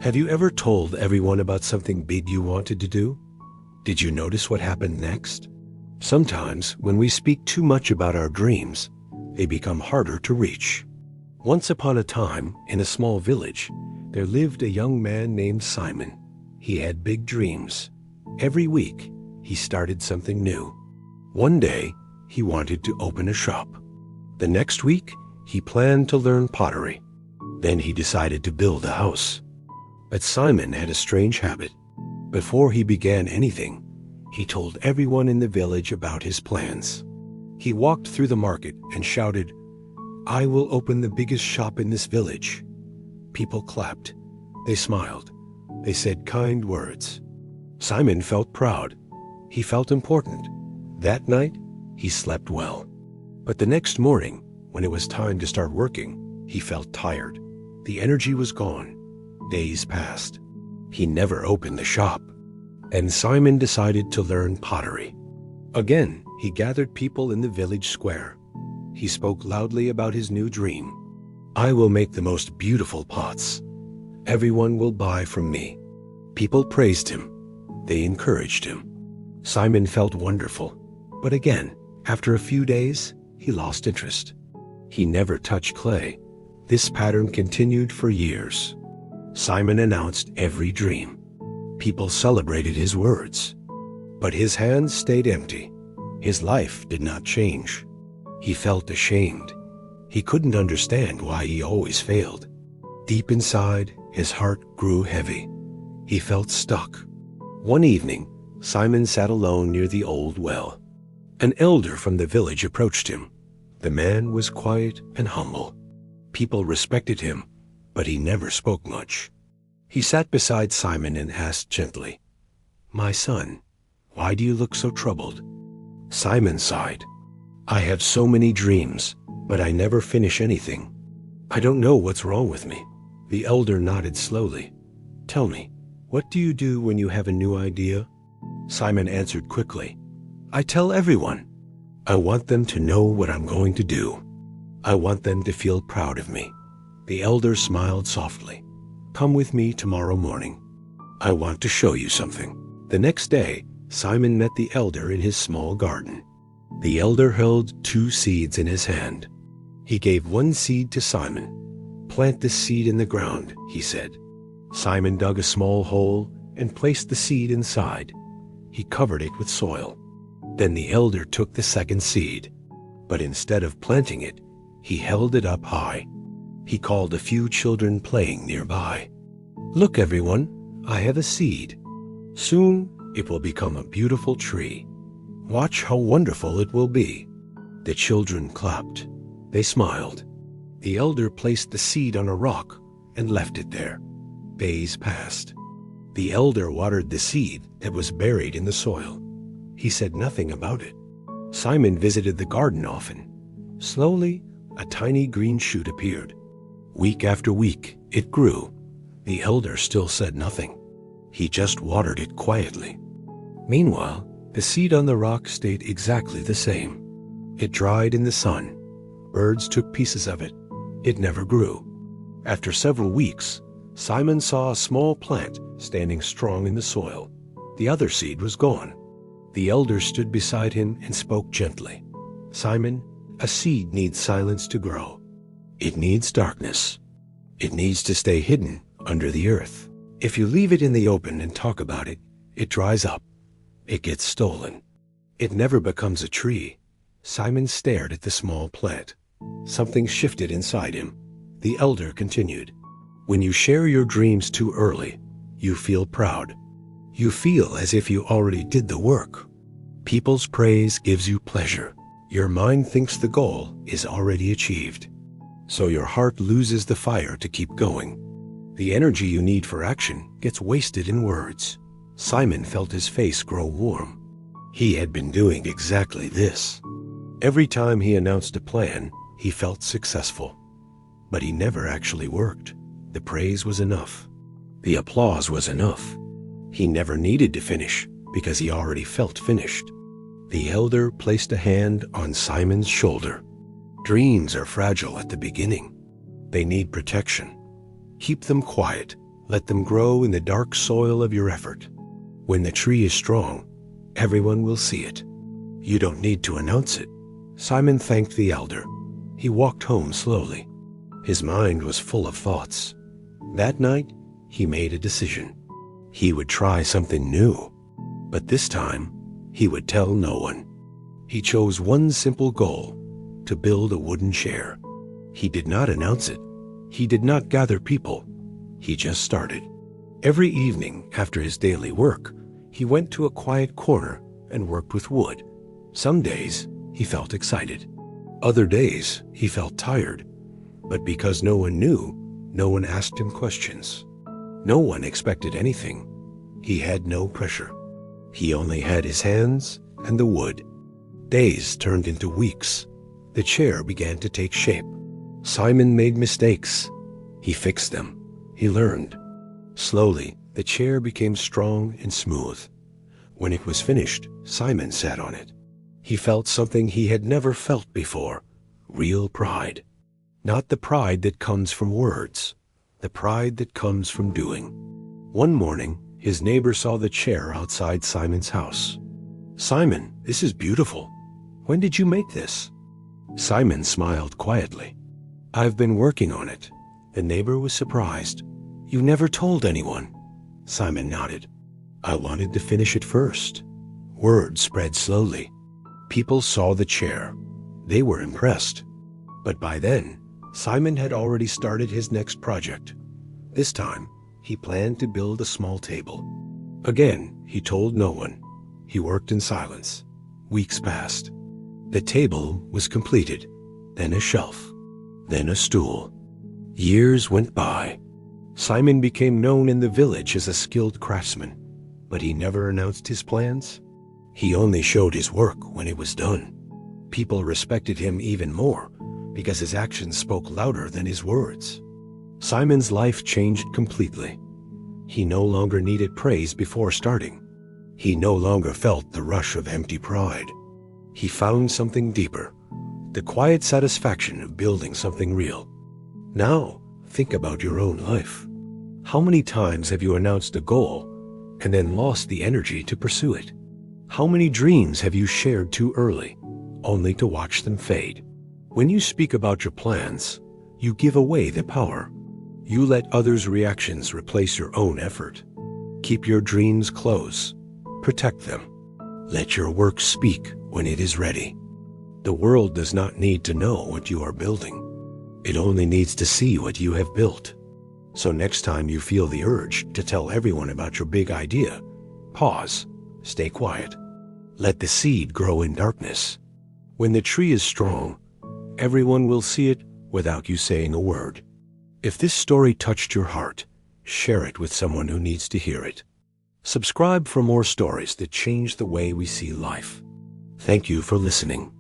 Have you ever told everyone about something big you wanted to do? Did you notice what happened next? Sometimes, when we speak too much about our dreams, they become harder to reach. Once upon a time, in a small village, there lived a young man named Simon. He had big dreams. Every week, he started something new. One day, he wanted to open a shop. The next week, he planned to learn pottery. Then he decided to build a house. But Simon had a strange habit. Before he began anything, he told everyone in the village about his plans. He walked through the market and shouted, "I will open the biggest shop in this village." People clapped. They smiled. They said kind words. Simon felt proud. He felt important. That night, he slept well. But the next morning, when it was time to start working, he felt tired. The energy was gone. Days passed. He never opened the shop. And Simon decided to learn pottery. Again, he gathered people in the village square. He spoke loudly about his new dream. "I will make the most beautiful pots. Everyone will buy from me." People praised him. They encouraged him. Simon felt wonderful. But again, after a few days, he lost interest. He never touched clay. This pattern continued for years. Simon announced every dream. People celebrated his words. But his hands stayed empty. His life did not change. He felt ashamed. He couldn't understand why he always failed. Deep inside, his heart grew heavy. He felt stuck. One evening, Simon sat alone near the old well. An elder from the village approached him. The man was quiet and humble. People respected him, but he never spoke much. He sat beside Simon and asked gently, "My son, why do you look so troubled?" Simon sighed. "I have so many dreams, but I never finish anything. I don't know what's wrong with me." The elder nodded slowly. "Tell me, what do you do when you have a new idea?" Simon answered quickly, "I tell everyone. I want them to know what I'm going to do. I want them to feel proud of me." The elder smiled softly. "Come with me tomorrow morning. I want to show you something." The next day, Simon met the elder in his small garden. The elder held 2 seeds in his hand. He gave one seed to Simon. "Plant this seed in the ground," he said. Simon dug a small hole and placed the seed inside. He covered it with soil. Then the elder took the second seed, but instead of planting it, he held it up high. He called a few children playing nearby. "Look, everyone, I have a seed. Soon it will become a beautiful tree. Watch how wonderful it will be." The children clapped. They smiled. The elder placed the seed on a rock and left it there. Days passed. The elder watered the seed that was buried in the soil. He said nothing about it. Simon visited the garden often. Slowly, a tiny green shoot appeared. Week after week, it grew. The elder still said nothing. He just watered it quietly. Meanwhile, the seed on the rock stayed exactly the same. It dried in the sun. Birds took pieces of it. It never grew. After several weeks, Simon saw a small plant standing strong in the soil. The other seed was gone. The elder stood beside him and spoke gently. "Simon, a seed needs silence to grow. It needs darkness. It needs to stay hidden under the earth. If you leave it in the open and talk about it, it dries up. It gets stolen. It never becomes a tree." Simon stared at the small plant. Something shifted inside him. The elder continued, "When you share your dreams too early, you feel proud. You feel as if you already did the work. People's praise gives you pleasure. Your mind thinks the goal is already achieved. So your heart loses the fire to keep going. The energy you need for action gets wasted in words." Simon felt his face grow warm. He had been doing exactly this. Every time he announced a plan, he felt successful. But he never actually worked. The praise was enough. The applause was enough. He never needed to finish because he already felt finished. The elder placed a hand on Simon's shoulder. "Dreams are fragile at the beginning. They need protection. Keep them quiet. Let them grow in the dark soil of your effort. When the tree is strong, everyone will see it. You don't need to announce it. Simon thanked the elder. He walked home slowly. His mind was full of thoughts. That night, he made a decision. He would try something new, but this time, he would tell no one. He chose one simple goal: to build a wooden chair. He did not announce it. He did not gather people. He just started. Every evening after his daily work, he went to a quiet corner and worked with wood. Some days, he felt excited. Other days, he felt tired. But because no one knew, no one asked him questions. No one expected anything. He had no pressure. He only had his hands and the wood. Days turned into weeks. The chair began to take shape. Simon made mistakes. He fixed them. He learned. Slowly, the chair became strong and smooth. When it was finished, Simon sat on it. He felt something he had never felt before: real pride. Not the pride that comes from words, the pride that comes from doing. One morning, his neighbor saw the chair outside Simon's house. "Simon, this is beautiful. When did you make this?" Simon smiled quietly. "I've been working on it." The neighbor was surprised. "You never told anyone." Simon nodded. "I wanted to finish it first." Word spread slowly. People saw the chair. They were impressed. But by then, Simon had already started his next project. This time, he planned to build a small table. Again, he told no one. He worked in silence. Weeks passed. The table was completed, then a shelf, then a stool. Years went by. Simon became known in the village as a skilled craftsman, but he never announced his plans. He only showed his work when it was done. People respected him even more because his actions spoke louder than his words. Simon's life changed completely. He no longer needed praise before starting. He no longer felt the rush of empty pride. He found something deeper, the quiet satisfaction of building something real. Now, think about your own life. How many times have you announced a goal and then lost the energy to pursue it? How many dreams have you shared too early, only to watch them fade? When you speak about your plans, you give away the power. You let others' reactions replace your own effort. Keep your dreams close. Protect them. Let your work speak when it is ready. The world does not need to know what you are building. It only needs to see what you have built. So next time you feel the urge to tell everyone about your big idea, pause, stay quiet. Let the seed grow in darkness. When the tree is strong, everyone will see it without you saying a word. If this story touched your heart, share it with someone who needs to hear it. Subscribe for more stories that change the way we see life. Thank you for listening.